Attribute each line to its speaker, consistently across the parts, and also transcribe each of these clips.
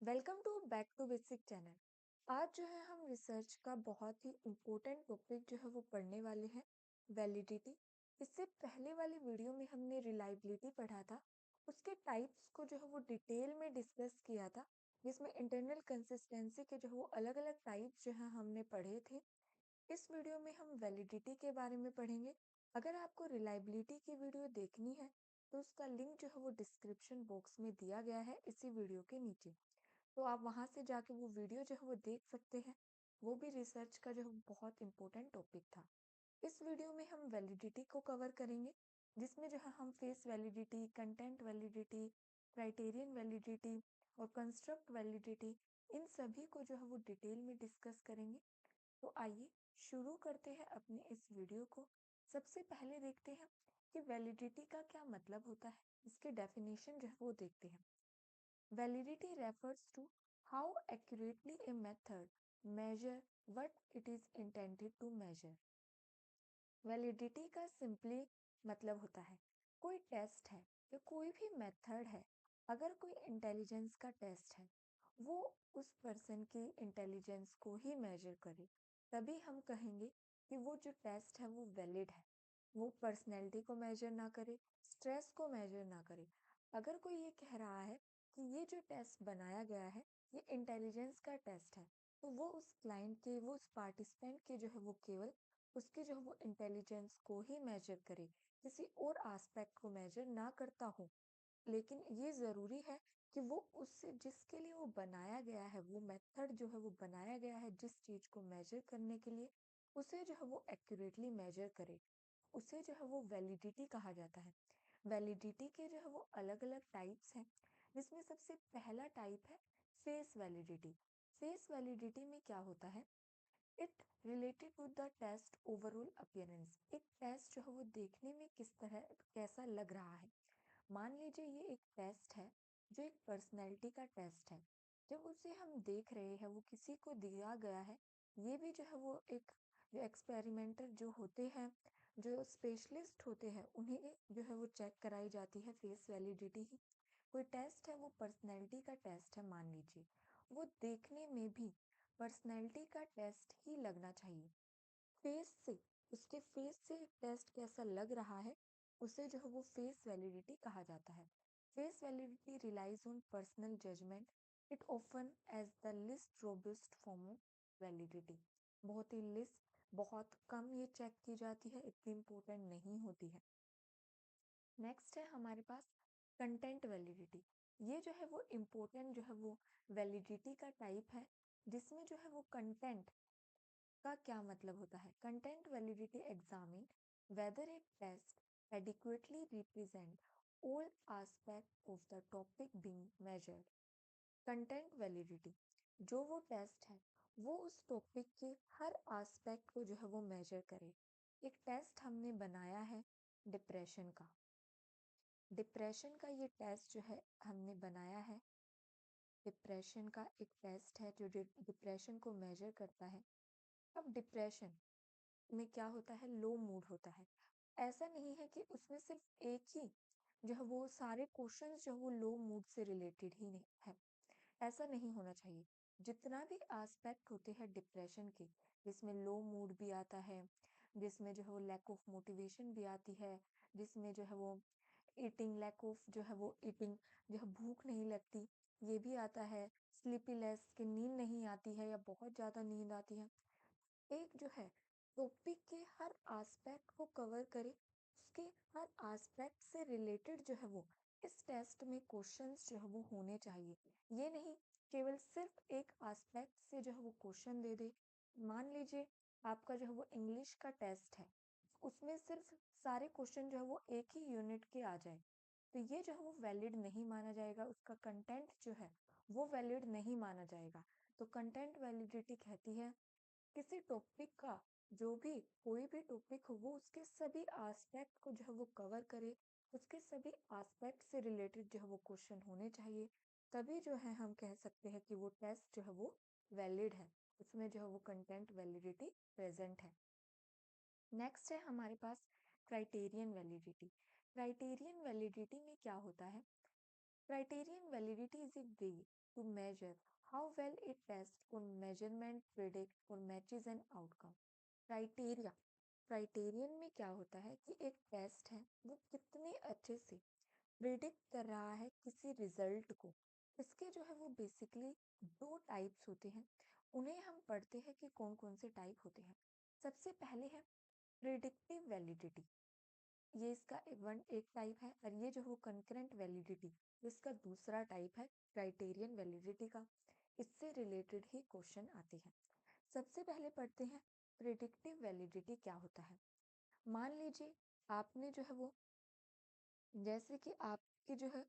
Speaker 1: Welcome to back to basic channel. आज जो है हम रिसर्च का बहुत ही इम्पोर्टेंट टॉपिक जो है वो पढ़ने वाले हैं, वैलिडिटी। इससे पहले वाली वीडियो में हमने रिलायबिलिटी पढ़ा था, उसके टाइप्स को जो है वो डिटेल में डिस्कस किया था, जिसमें इंटरनल कंसिस्टेंसी के जो है वो अलग अलग टाइप्स जो है हमने पढ़े थे। इस वीडियो में हम वैलिडिटी के बारे में पढ़ेंगे। अगर आपको रिलायबिलिटी की वीडियो देखनी है तो उसका लिंक जो है वो डिस्क्रिप्शन बॉक्स में दिया गया है इसी वीडियो के नीचे, तो आप वहां से जाके वो वीडियो जो है वो देख सकते हैं। वो भी रिसर्च का जो है बहुत इंपॉर्टेंट टॉपिक था। इस वीडियो में हम वैलिडिटी को कवर करेंगे, जिसमें जो है हम face validity, content validity, criterion validity और कंस्ट्रक्ट वैलिडिटी, इन सभी को जो है वो डिटेल में डिस्कस करेंगे। तो आइए शुरू करते हैं अपने इस वीडियो को। सबसे पहले देखते हैं कि वैलिडिटी का क्या मतलब होता है, इसके डेफिनेशन जो है वो देखते हैं। Validity refers to how accurately a method measure what it is intended to measure. Validity का सिंपली मतलब होता है, कोई टेस्ट है या कोई भी मेथड है, अगर कोई इंटेलिजेंस का टेस्ट है, वो उस पर्सन की इंटेलिजेंस को ही मेजर करे, तभी हम कहेंगे कि वो जो टेस्ट है वो वैलिड है। वो पर्सनैलिटी को मेजर ना करे, स्ट्रेस को मेजर ना करे। अगर कोई ये कह रहा है कि ये जो टेस्ट बनाया गया है ये इंटेलिजेंस का टेस्ट है, तो वो उस क्लाइंट के, वो उस पार्टिसिपेंट के जो है वो केवल उसके जो है वो इंटेलिजेंस को ही मेजर करे, किसी और एस्पेक्ट को मेजर ना करता हो। लेकिन ये ज़रूरी है कि वो उससे जिसके लिए वो बनाया गया है, वो मेथड जो है वो बनाया गया है जिस चीज़ को मेजर करने के लिए, उसे जो है वो एक्यूरेटली मेजर करे। उसे जो है वो वैलिडिटी कहा जाता है। वैलिडिटी के जो है वो अलग-अलग टाइप्स हैं, जिसमें सबसे पहला टाइप है फेस वैलिडिटी। फेस वैलिडिटी में क्या होता है? It related to the test overall appearance. एक टेस्ट जो है वो देखने में किस तरह, कैसा लग रहा है। मान लीजिए ये एक टेस्ट है, जो एक पर्सनैलिटी का टेस्ट है। जब उसे हम देख रहे हैं, वो किसी को दिया गया है, ये भी जो है वो एक, जो एक्सपेरिमेंटर जो होते हैं, जो स्पेशलिस्ट होते हैं, उन्हें जो है वो चेक कराई जाती है फेस वैलिडिटी ही। कोई टेस्ट है, वो पर्सनैलिटी का टेस्ट है मान लीजिए, वो देखने में भी पर्सनैलिटी का टेस्ट ही लगना चाहिए। फेस से, उसके फेस से एक टेस्ट कैसा लग रहा है, उसे जो है वो फेस वैलिडिटी कहा जाता है। Face validity relies on personal judgment. It often as the least robust form of validity. बहुत ही लिस्ट, बहुत कम ये चेक की जाती है, इतनी इंपॉर्टेंट नहीं होती है। नेक्स्ट है हमारे पास कंटेंट वैलिडिटी। ये जो है वो इम्पोर्टेंट जो है वो वैलिडिटी का टाइप है, जिसमें जो है वो कंटेंट का क्या मतलब होता है। Content validity examine whether a test adequately represent all aspect of the topic being measured. Content validity, जो वो टेस्ट है वो उस टॉपिक के हर एस्पेक्ट को जो है वो मेजर करे। एक टेस्ट हमने बनाया है डिप्रेशन का। डिप्रेशन का ये टेस्ट जो है हमने बनाया है, डिप्रेशन का एक टेस्ट है जो डिप्रेशन को मेजर करता है। अब डिप्रेशन में क्या होता है, लो मूड होता है। ऐसा नहीं है कि उसमें सिर्फ एक ही जो है वो सारे क्वेश्चंस जो है वो लो मूड से रिलेटेड ही नहीं है, ऐसा नहीं होना चाहिए। जितना भी एस्पेक्ट होते हैं डिप्रेशन के, जिसमें लो मूड भी आता है, जिसमें जो है वो लैक ऑफ मोटिवेशन भी आती है, जिसमें जो है वो ईटिंग लैक ऑफ जो है वो ईटिंग, जो है भूख नहीं लगती, ये भी आता है। स्लीपीलेस, की नींद नहीं आती है या बहुत ज्यादा नींद आती है। एक जो है टॉपिक के हर एस्पेक्ट को कवर करे, उसके हर एस्पेक्ट से रिलेटेड जो है वो इस टेस्ट में क्वेश्चंस जो है वो होने चाहिए। ये नहीं केवल सिर्फ एक एस्पेक्ट से जो है वो क्वेश्चन दे दे। मान लीजिए आपका जो है वो इंग्लिश का टेस्ट है, उसमें सिर्फ सारे क्वेश्चन जो है वो एक ही यूनिट के आ जाए, तो ये जो है वो वैलिड नहीं माना जाएगा, उसका कंटेंट जो है वो वैलिड नहीं माना जाएगा। तो कंटेंट वैलिडिटी कहती है किसी टॉपिक का, जो भी कोई भी टॉपिक हो, वो उसके सभी एस्पेक्ट को जो है वो कवर करे, उसके सभी एस्पेक्ट से रिलेटेड जो है वो क्वेश्चन होने चाहिए, तभी जो है हम कह सकते हैं कि वो टेस्ट जो है वो वैलिड है, उसमें जो है वो कंटेंट वैलिडिटी प्रेजेंट है। नेक्स्ट है हमारे पास क्राइटेरियन वैलिडिटी। क्राइटेरियन वैलिडिटी में क्या होता है? Criterion validity is A way to measure how well a test or measurement predict or matches an outcome. Criteria criterion में क्या होता है कि एक टेस्ट है वो कितने अच्छे से प्रिडिक्ट कर रहा है किसी रिजल्ट को। इसके जो है वो बेसिकली दो टाइप्स होते हैं। उन्हें हम पढ़ते हैं कि कौन कौन से टाइप होते हैं। सबसे पहले है प्रिडिक्टिव वैलिडिटी, ये इसका एक टाइप है। और ये जो है वो कंकरेंट वैलिडिटी, इसका दूसरा टाइप है क्राइटेरियन वैलिडिटी का। इससे रिलेटेड ही क्वेश्चन आते हैं। सबसे पहले पढ़ते हैं प्रिडिक्टिव वैलिडिटी क्या होता है। मान लीजिए आपने जो है वो, जैसे कि आपके जो है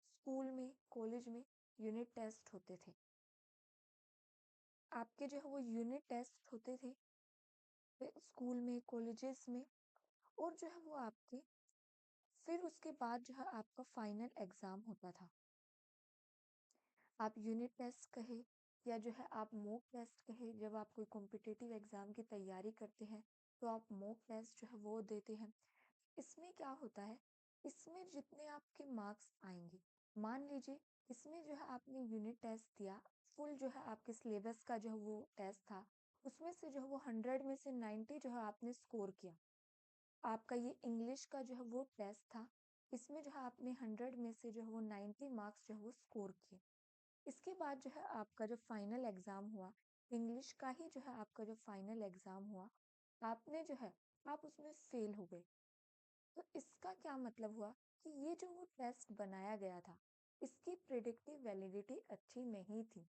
Speaker 1: स्कूल में कॉलेज में यूनिट टेस्ट होते थे, आपके जो है वो यूनिट टेस्ट होते थे स्कूल में कॉलेजेस में। और जो है वो आपके फिर उसके बाद जो है आपका फाइनल एग्जाम होता था। आप यूनिट टेस्ट कहे या जो है आप मॉक टेस्ट कहे, जब आप कोई कॉम्पिटिटिव एग्जाम की तैयारी करते हैं तो आप मॉक टेस्ट जो है वो देते हैं। इसमें क्या होता है, इसमें जितने आपके मार्क्स आएंगे, मान लीजिए इसमें जो है आपने यूनिट टेस्ट दिया, फुल जो है आपके सिलेबस का जो है वो टेस्ट था, उसमें से जो है वो 100 में से 90 जो है आपने स्कोर किया। आपका ये इंग्लिश का जो है वो टेस्ट था, इसमें जो है आपने 100 में से जो है वो 90 मार्क्स जो है वो स्कोर किए। इसके बाद जो है आपका जो फाइनल एग्जाम हुआ, इंग्लिश का ही जो है आपका जो फाइनल एग्जाम हुआ, आपने जो है आप उसमें फेल हो गए। तो इसका क्या मतलब हुआ कि ये जो वो टेस्ट बनाया गया था, इसकी प्रिडिक्टिव वैलिडिटी अच्छी नहीं थी,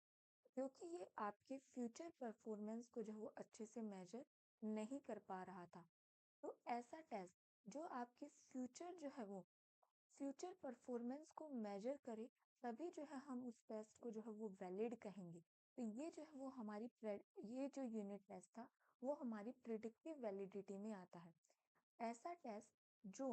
Speaker 1: क्योंकि ये आपके फ्यूचर परफॉर्मेंस को जो है वो अच्छे से मेजर नहीं कर पा रहा था। तो ऐसा टेस्ट जो आपके फ्यूचर जो है वो फ्यूचर परफॉर्मेंस को मेजर करे, तभी जो है हम उस टेस्ट को जो है वो वैलिड कहेंगे। तो ये जो है वो ये जो यूनिट टेस्ट था वो हमारी प्रिडिक्टिव वैलिडिटी में आता है। ऐसा टेस्ट जो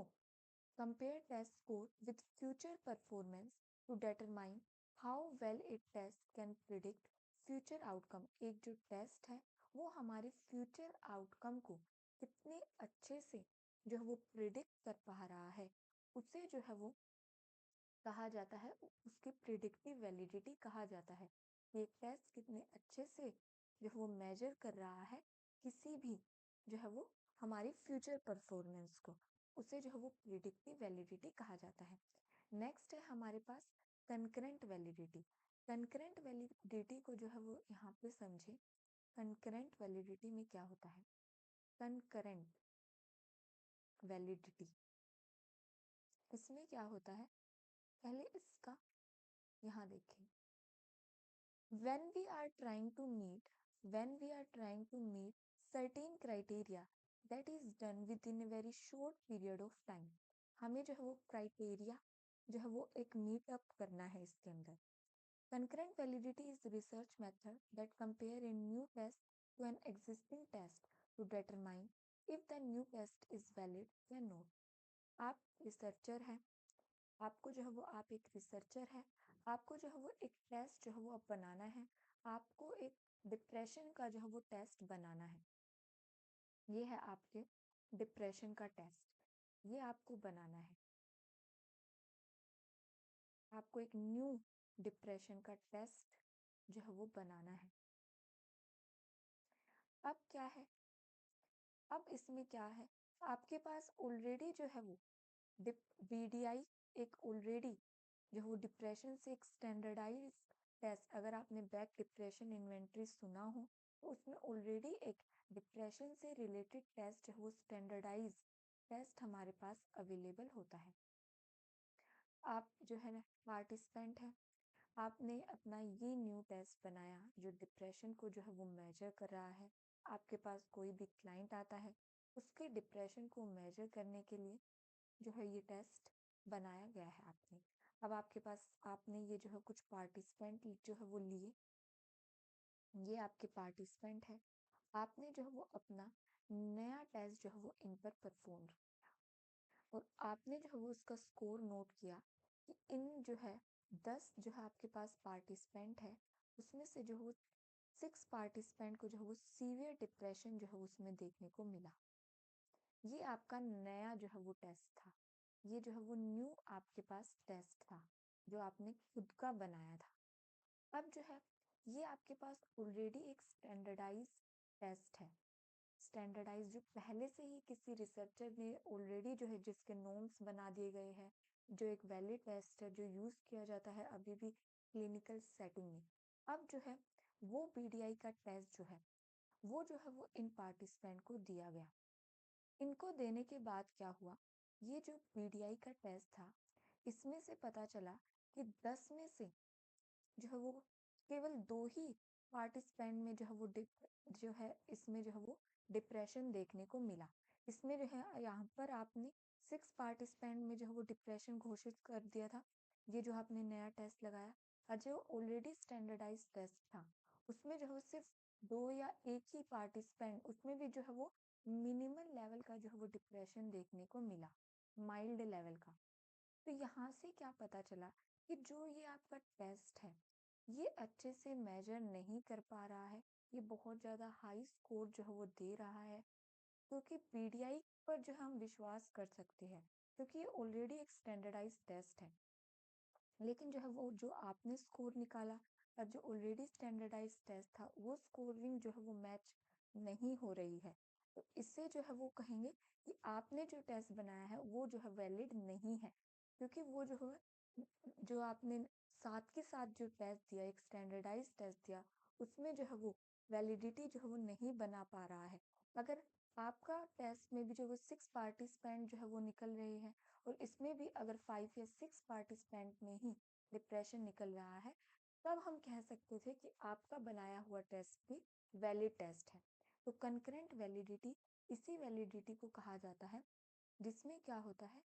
Speaker 1: compare test score with future performance to determine how well a test can predict future outcome। एक जो टेस्ट है वो हमारे फ्यूचर आउटकम को कितने अच्छे से जो है वो प्रिडिक्ट कर पा रहा है, उसे जो है वो कहा जाता है, उसकी प्रिडिक्टिव वैलिडिटी कहा जाता है। ये टेस्ट कितने अच्छे से जो है वो मेजर कर रहा है किसी भी जो है वो हमारी फ्यूचर परफॉर्मेंस को, उसे जो है वो प्रिडिक्टिव वैलिडिटी कहा जाता है। नेक्स्ट है हमारे पास कंकरेंट वैलिडिटी। कंकरेंट वैलिडिटी को जो है वो यहाँ पे समझे। कंकरेंट वैलिडिटी में क्या होता है, कंकरेंट वैलिडिटी, इसमें क्या होता है, पहले इसका यहाँ देखें। when we are trying to meet when we are trying to meet certain criteria, that is done within a very short period of time। हमें जो है वो क्राइटेरिया जो है वो एक मीट अप करना है इसके अंदर। concurrent validity is the research method that compare a new test to an existing test to determine if the new test is valid या not। आप रिसर्चर हैं, आपको जो है वो आप एक रिसर्चर है, आपको जो है वो एक टेस्ट जो है वो अब बनाना है। आपको एक डिप्रेशन का जो है वो टेस्ट बनाना है। ये है आपके डिप्रेशन का टेस्ट, ये आपको बनाना है। आपको एक न्यू डिप्रेशन का टेस्ट जो है वो बनाना है। अब क्या है, अब इसमें क्या है, आपके पास ऑलरेडी जो है वो बीडीआई एक ऑलरेडी जो वो डिप्रेशन से एक स्टैंडर्डाइज टेस्ट, अगर आपने बैक डिप्रेशन इन्वेंटरी सुना हो तो उसमें ऑलरेडी एक डिप्रेशन से रिलेटेड टेस्ट जो है वो स्टैंडर्डाइज टेस्ट हमारे पास अवेलेबल होता है। आप जो है ना पार्टिसिपेंट हैं, आपने अपना ये न्यू टेस्ट बनाया जो डिप्रेशन को जो है वो मेजर कर रहा है। आपके पास कोई भी क्लाइंट आता है, उसके डिप्रेशन को मेजर करने के लिए जो है ये टेस्ट बनाया गया है आपने। अब आपके पास आपने ये जो है कुछ पार्टिसिपेंट जो है वो लिए, ये आपके पार्टिसिपेंट है। आपने जो है वो अपना नया टेस्ट जो है वो इन पर परफॉर्म, और आपने जो है वो उसका स्कोर नोट किया कि इन जो है 10 जो है आपके पास पार्टिसिपेंट है, उसमें से जो है 6 पार्टिसिपेंट को जो है वो सीवियर डिप्रेशन जो है उसमें देखने को मिला। ये आपका नया जो है वो टेस्ट था, ये जो है वो न्यू आपके पास टेस्ट था जो आपने खुद का बनाया था। अब जो है ये आपके पास ऑलरेडी एक स्टैंडर्डाइज टेस्ट है, स्टैंडर्डाइज जो पहले से ही किसी रिसर्चर ने ऑलरेडी जो है जिसके नॉर्म्स बना दिए गए हैं, जो एक वैलिड टेस्ट है जो यूज किया जाता है अभी भी क्लिनिकल सेटिंग में। अब जो है वो बीडीआई का टेस्ट जो है वो इन पार्टिसिपेंट को दिया गया। इनको देने के बाद क्या हुआ, ये जो बीडीआई का टेस्ट था इसमें से पता चला कि 10 में से जो है वो केवल 2 ही पार्टिसिपेंट में जो है वो जो है इसमें जो है वो डिप्रेशन देखने को मिला। इसमें जो है यहाँ पर आपने 6 पार्टिसिपेंट में जो है वो डिप्रेशन घोषित कर दिया था, ये जो आपने नया टेस्ट लगाया। और जो ऑलरेडी स्टैंडर्डाइज टेस्ट था उसमें जो है वो सिर्फ 2 या 1 ही पार्टिसिपेंट, उसमें भी जो है वो मिनिमल लेवल का जो है वो डिप्रेशन देखने को मिला, माइल्ड लेवल का। तो यहाँ से क्या पता चला कि जो ये आपका टेस्ट है ये अच्छे से मेजर नहीं कर पा रहा है, ये बहुत ज़्यादा हाई स्कोर जो है वो दे रहा है, क्योंकि पीडीआई पर जो हम विश्वास कर सकते हैं क्योंकि ये ऑलरेडी एक स्टैंडर्डाइज टेस्ट है। लेकिन जो है वो जो आपने स्कोर निकाला और जो ऑलरेडी स्टैंडर्डाइज टेस्ट था वो स्कोरिंग जो है वो मैच नहीं हो रही है। तो इससे जो है वो कहेंगे कि आपने जो टेस्ट बनाया है वो जो है वैलिड नहीं है, क्योंकि वो जो है जो आपने साथ के साथ जो टेस्ट दिया, एक स्टैंडर्डाइज टेस्ट दिया, उसमें जो है वो वैलिडिटी जो है वो नहीं बना पा रहा है। अगर आपका टेस्ट में भी जो वो 6 पार्टिसिपेंट जो है वो निकल रहे हैं और इसमें भी अगर 5 या 6 पार्टिसिपेंट में ही डिप्रेशन निकल रहा है, तब हम कह सकते थे कि आपका बनाया हुआ टेस्ट भी वैलिड टेस्ट है। तो कंकरेंट वैलिडिटी, इसी वैलिडिटी को कहा जाता है, जिसमें क्या होता है,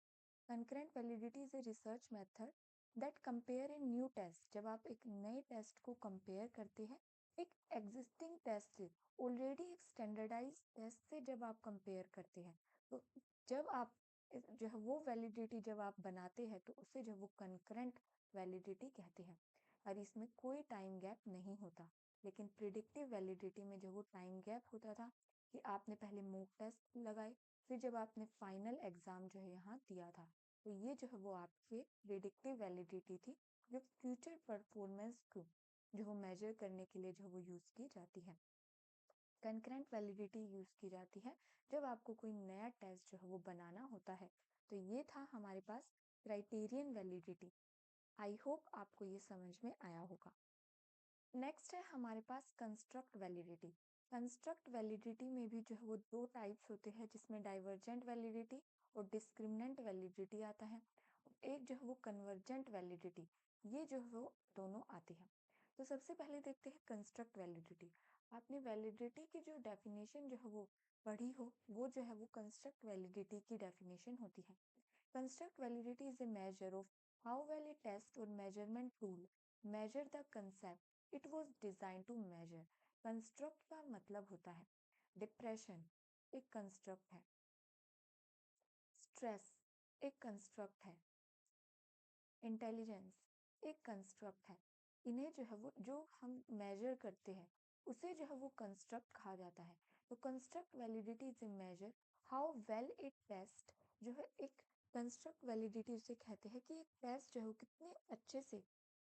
Speaker 1: concurrent validity is a research method that compare a new test. जब आप एक नए टेस्ट को कंपेयर करते हैं एक एग्जिस्टिंग टेस्ट से, ऑलरेडी एक स्टैंडर्डाइज टेस्ट से जब आप कंपेयर करते हैं, तो जब आप जो है वो वैलिडिटी जब आप बनाते हैं तो उसे जो वो कंकरेंट वैलिडिटी कहते हैं। और इसमें कोई टाइम गैप नहीं होता। लेकिन प्रिडिक्टिव वैलिडिटी में जो वो टाइम गैप होता था कि आपने पहले मॉक टेस्ट लगाए, फिर जब आपने फाइनल एग्जाम जो है यहाँ दिया था, तो ये जो है वो आपके प्रिडिक्टिव वैलिडिटी थी, जो फ्यूचर परफॉर्मेंस को जो वो मेजर करने के लिए जो वो यूज की जाती है। कंकरेंट वैलिडिटी यूज की जाती है जब आपको कोई नया टेस्ट जो है वो बनाना होता है। तो ये था हमारे पास क्राइटेरियन वैलिडिटी। आई होप आपको ये समझ में आया होगा। नेक्स्ट है हमारे पास कंस्ट्रक्ट वैलिडिटी। कंस्ट्रक्ट वैलिडिटी में भी जो है वो 2 टाइप्स होते हैं, जिसमें डाइवर्जेंट वैलिडिटी और डिस्क्रिमिनेंट वैलिडिटी आता है। एक जो है वो कन्वर्जेंट वैलिडिटी, ये जो है वो दोनों आती है। तो सबसे पहले देखते हैं कंस्ट्रक्ट वैलिडिटी। आपने वैलिडिटी की जो डेफिनेशन जो है वो पढ़ी हो, वो जो है वो कंस्ट्रक्ट वैलिडिटी की डेफिनेशन होती है। Construct validity is a measure of how well a test or measurement tool measure the concept it was designed to measure. Construct का मतलब होता है डिप्रेशन, एक कंस्ट्रक्ट है, स्ट्रेस एक कंस्ट्रक्ट है, इंटेलिजेंस एक कंस्ट्रक्ट है। इन्हें जो है वो जो हम मेजर करते हैं उसे जो है वो कंस्ट्रक्ट कहा जाता है। तो construct validity is A major how well it taste, जो है एक कंस्ट्रक्ट वैलिडिटी उसे कहते हैं कि एक टेस्ट जो है वो कितने अच्छे से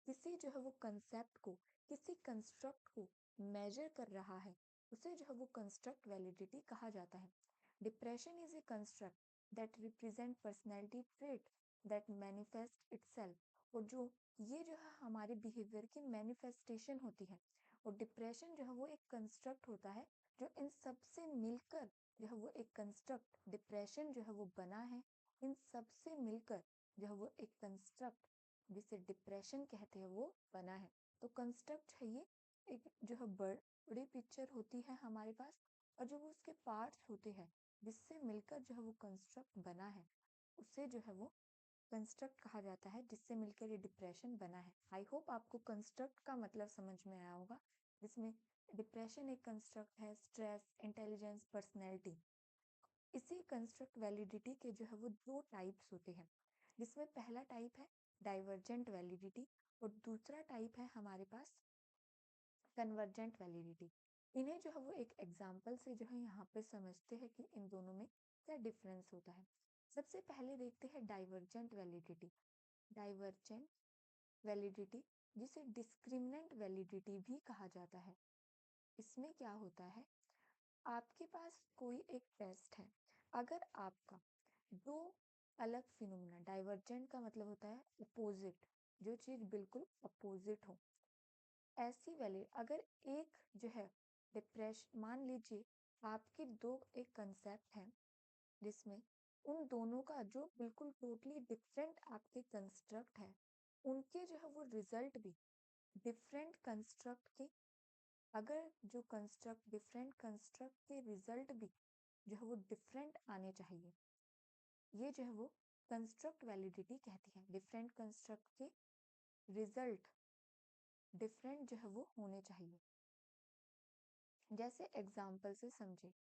Speaker 1: किसी जो है वो कंसेप्ट को, किसी कंस्ट्रक्ट को मेजर कर रहा है, उसे जो है वो कंस्ट्रक्ट वैलिडिटी कहा जाता है। Depression is a construct that represent personality trait that manifest itself. और जो ये जो है हमारे बिहेवियर की मैनिफेस्टेशन होती है, और डिप्रेशन जो है वो एक कंस्ट्रक्ट होता है जो इन सब से मिलकर जो है वो एक कंस्ट्रक्ट डिप्रेशन जो है वो बना है। इन सब से मिलकर जो है वो एक कंस्ट्रक्ट जिसे डिप्रेशन कहते हैं वो बना है। तो कंस्ट्रक्ट है ये, एक जो है बड़ी पिक्चर होती है हमारे पास, और जो वो उसके पार्ट्स होते हैं जिससे मिलकर जो है वो कंस्ट्रक्ट बना है, उसे जो है वो कंस्ट्रक्ट कहा जाता है, जिससे मिलकर ये डिप्रेशन बना है। आई होप आपको कंस्ट्रक्ट का मतलब समझ में आया होगा, जिसमें डिप्रेशन एक कंस्ट्रक्ट है, स्ट्रेस, इंटेलिजेंस, पर्सनैलिटी। इसी कंस्ट्रक्ट वैलिडिटी के जो है वो 2 टाइप्स होते हैं, जिसमें पहला टाइप है डाइवर्जेंट वैलिडिटी और दूसरा टाइप है हमारे पास कन्वर्जेंट वैलिडिटी। इन्हें जो है वो एक एग्जाम्पल से जो है यहाँ पे समझते हैं कि इन दोनों में क्या डिफरेंस होता है। सबसे पहले देखते हैं डाइवर्जेंट वैलिडिटी। डाइवर्जेंट वैलिडिटी जिसे डिस्क्रिमिनेंट वैलिडिटी भी कहा जाता है। इसमें क्या होता है, आपके पास कोई एक टेस्ट है, अगर आपका दो अलग फिनोमिना, डाइवर्जेंट का मतलब होता है अपोजिट, जो चीज बिल्कुल अपोजिट हो, ऐसी वैल्यू अगर एक जो है डिप्रेशन, मान लीजिए आपके दो एक कंसेप्ट है जिसमें उन दोनों का जो बिल्कुल टोटली डिफरेंट आपके कंस्ट्रक्ट है, उनके जो है वो रिजल्ट भी डिफरेंट कंस्ट्रक्ट के, अगर जो कंस्ट्रक्ट डिफरेंट कंस्ट्रक्ट के रिजल्ट भी जो है वो डिफरेंट आने चाहिए, ये जो है वो कंस्ट्रक्ट वैलिडिटी कहती है। डिफरेंट कंस्ट्रक्ट के रिजल्ट डिफरेंट जो है वो होने चाहिए। जैसे एग्जाम्पल से समझे,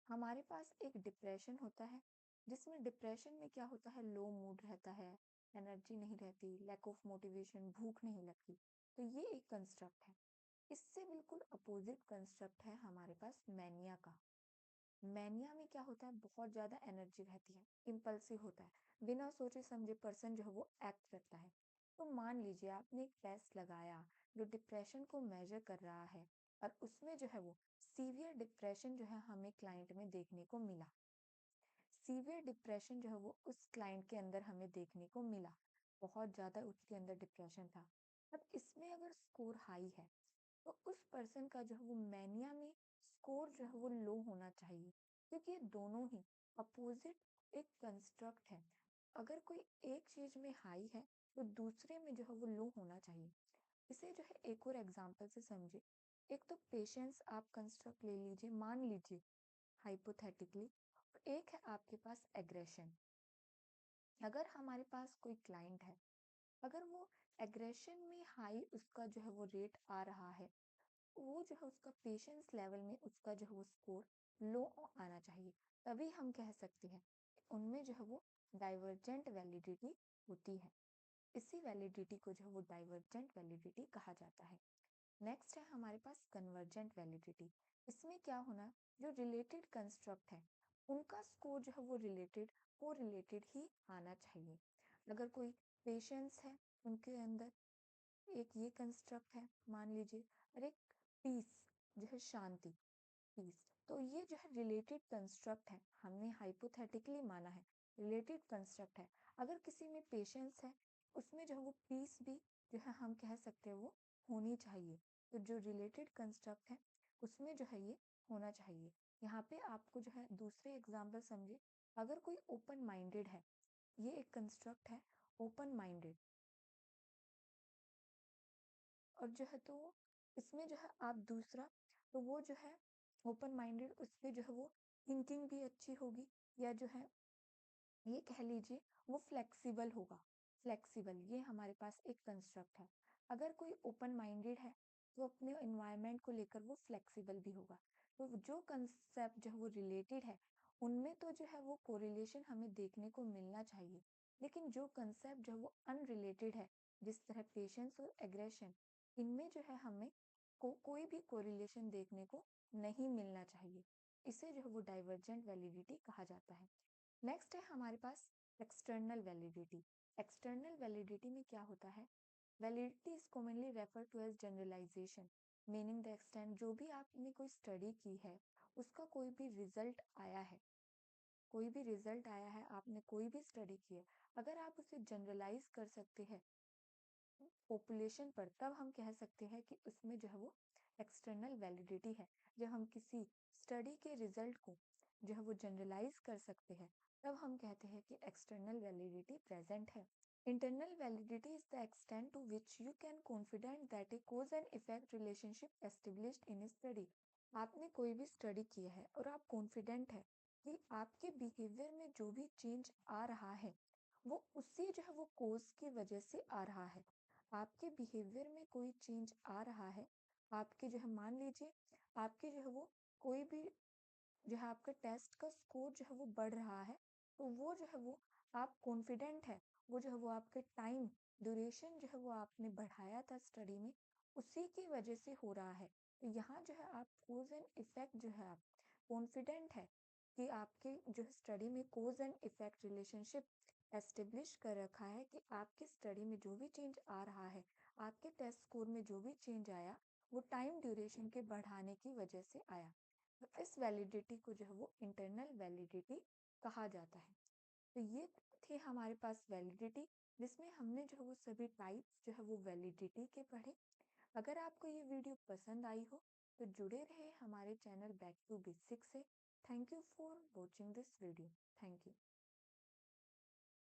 Speaker 1: हमारे पास एक डिप्रेशन होता है, जिसमें डिप्रेशन में क्या होता है, लो मूड रहता है, एनर्जी नहीं रहती, लैक ऑफ मोटिवेशन, भूख नहीं लगती, तो ये एक कंस्ट्रक्ट है। इससे बिल्कुल अपोजिट कंस्ट्रक्ट है हमारे पास मैनिया का। मैनिया में क्या होता है, बहुत ज्यादा एनर्जी रहती है, इम्पल्सिव होता है, बिना सोचे समझे पर्सन जो है वो एक्ट करता है। तो मान लीजिए आपने एक टेस्ट लगाया जो डिप्रेशन को मेजर कर रहा है, और उसमें जो है वो सीवियर डिप्रेशन जो है हमें क्लाइंट में देखने को मिला। सीवियर डिप्रेशन जो है वो उस क्लाइंट के अंदर हमें देखने को मिला, बहुत ज्यादा उसके अंदर डिप्रेशन था। अब इसमें अगर स्कोर हाई है, तो उस पर्सन का जो है वो मैनिया में स्कोर जो है वो लो होना चाहिए, क्योंकि ये दोनों ही अपोजिट एक कंस्ट्रक्ट है। अगर कोई एक चीज में हाई है, तो दूसरे में जो है वो लो होना चाहिए। इसे जो है एक और एग्जांपल से समझे। एक तो पेशेंस आप कंस्ट्रक्ट ले लीजिए, मान लीजिए हाइपोथेटिकली, और एक है आपके पास एग्रेशन। अगर हमारे पास कोई क्लाइंट है, अगर वो एग्रेशन में हाई उसका जो है वो रेट आ रहा है, वो जो है उसका पेशेंस लेवल में उसका जो है वो स्कोर लो आना चाहिए, तभी हम कह सकते हैं कि उनमें जो है वो डाइवर्जेंट वैलिडिटी होती है। इसी वैलिडिटी को जो है वो डाइवर्जेंट वैलिडिटी कहा जाता है। नेक्स्ट है हमारे पास कन्वर्जेंट वैलिडिटी। इसमें क्या होना, जो रिलेटेड कंस्ट्रक्ट है उनका स्कोर जो है वो रिलेटेड को रिलेटेड ही आना चाहिए। अगर कोई पेशेंस है उनके अंदर, एक ये कंस्ट्रक्ट है मान लीजिए, और एक पीस जो है शांति, पीस, तो ये जो है रिलेटेड कंस्ट्रक्ट है, हमने हाइपोथेटिकली माना है रिलेटेड कंस्ट्रक्ट है। अगर किसी में पेशेंस है, उसमें जो है वो पीस भी जो है हम कह सकते हैं वो होनी चाहिए। तो जो रिलेटेड कंस्ट्रक्ट है उसमें जो है ये होना चाहिए। यहाँ पे आपको जो है दूसरे एग्जाम्पल समझे, अगर कोई ओपन माइंडेड है, ये एक कंस्ट्रक्ट है ओपन माइंडेड, और जो है तो इसमें जो है आप दूसरा, तो वो जो है ओपन माइंडेड, उसमें जो है वो थिंकिंग भी अच्छी होगी, या जो है ये कह लीजिए वो फ्लेक्सिबल होगा। फ्लेक्सिबल, ये हमारे पास एक कंस्ट्रक्ट है। अगर कोई ओपन माइंडेड है, तो अपने एनवायरनमेंट को लेकर वो फ्लेक्सिबल भी होगा। तो जो कंसेप्ट जो है वो रिलेटेड है, उनमें तो जो है वो कोरिलेशन हमें देखने को मिलना चाहिए। लेकिन जो कंसेप्ट जो है वो अनरिलेटेड है, जिस तरह पेशेंस और एग्रेशन, इनमें जो है हमें कोई भी कोरिलेशन देखने को नहीं मिलना चाहिए। इसे जो है वो डाइवर्जेंट वैलिडिटी कहा जाता है। नेक्स्ट है हमारे पास एक्सटर्नल वैलिडिटी। एक्सटर्नल वैलिडिटी में क्या होता है, validity is commonly refer to as generalisation, meaning the extent, जो भी आपने कोई स्टडी की है, उसका कोई भी रिजल्ट आया है, कोई भी रिजल्ट आया है, आपने कोई भी स्टडी की है, अगर आप उसे जनरलाइज कर सकते हैं पॉपुलेशन पर, तब हम कह सकते हैं कि उसमें जो है वो एक्सटर्नल वैलिडिटी है। जब हम किसी स्टडी के रिजल्ट को जो है वो जनरलाइज कर सकते हैं, तब हम कहते हैं कि एक्सटर्नल वैलिडिटी प्रेजेंट है। Internal validity is the extent to which you can confident that a cause and effect relationship established in study. आपने कोई भी स्टडी किया है और आप कॉन्फिडेंट है कि आपके बिहेवियर में जो भी चेंज आ रहा है, वो उसी जो है वो कोज की वजह से आ रहा है। आपके बिहेवियर में कोई चेंज आ रहा है, आपके जो है मान लीजिए आपके जो है वो कोई भी जो है आपका टेस्ट का स्कोर जो है वो बढ़ रहा है, तो वो जो है वो आप कॉन्फिडेंट है, वो जो है वो आपके टाइम ड्यूरेशन जो है वो आपने बढ़ाया था स्टडी में, उसी की वजह से हो रहा है। तो यहाँ जो है आप कोज एंड इफेक्ट जो है आप कॉन्फिडेंट है कि आपके जो है स्टडी में कोज एंड इफेक्ट रिलेशनशिप एस्टेब्लिश कर रखा है, कि आपकी स्टडी में जो भी चेंज आ रहा है, आपके टेस्ट स्कोर में जो भी चेंज आया वो टाइम ड्यूरेशन के बढ़ाने की वजह से आया। तो इस वैलिडिटी को जो है वो इंटरनल वैलिडिटी कहा जाता है। तो ये थे हमारे पास वैलिडिटी, जिसमें हमने जो है वो सभी टाइप्स जो है वो वैलिडिटी के पढ़े। अगर आपको ये वीडियो पसंद आई हो तो जुड़े रहे हमारे चैनल बैक टू बेसिक्स से। Thank you for watching this video. Thank you.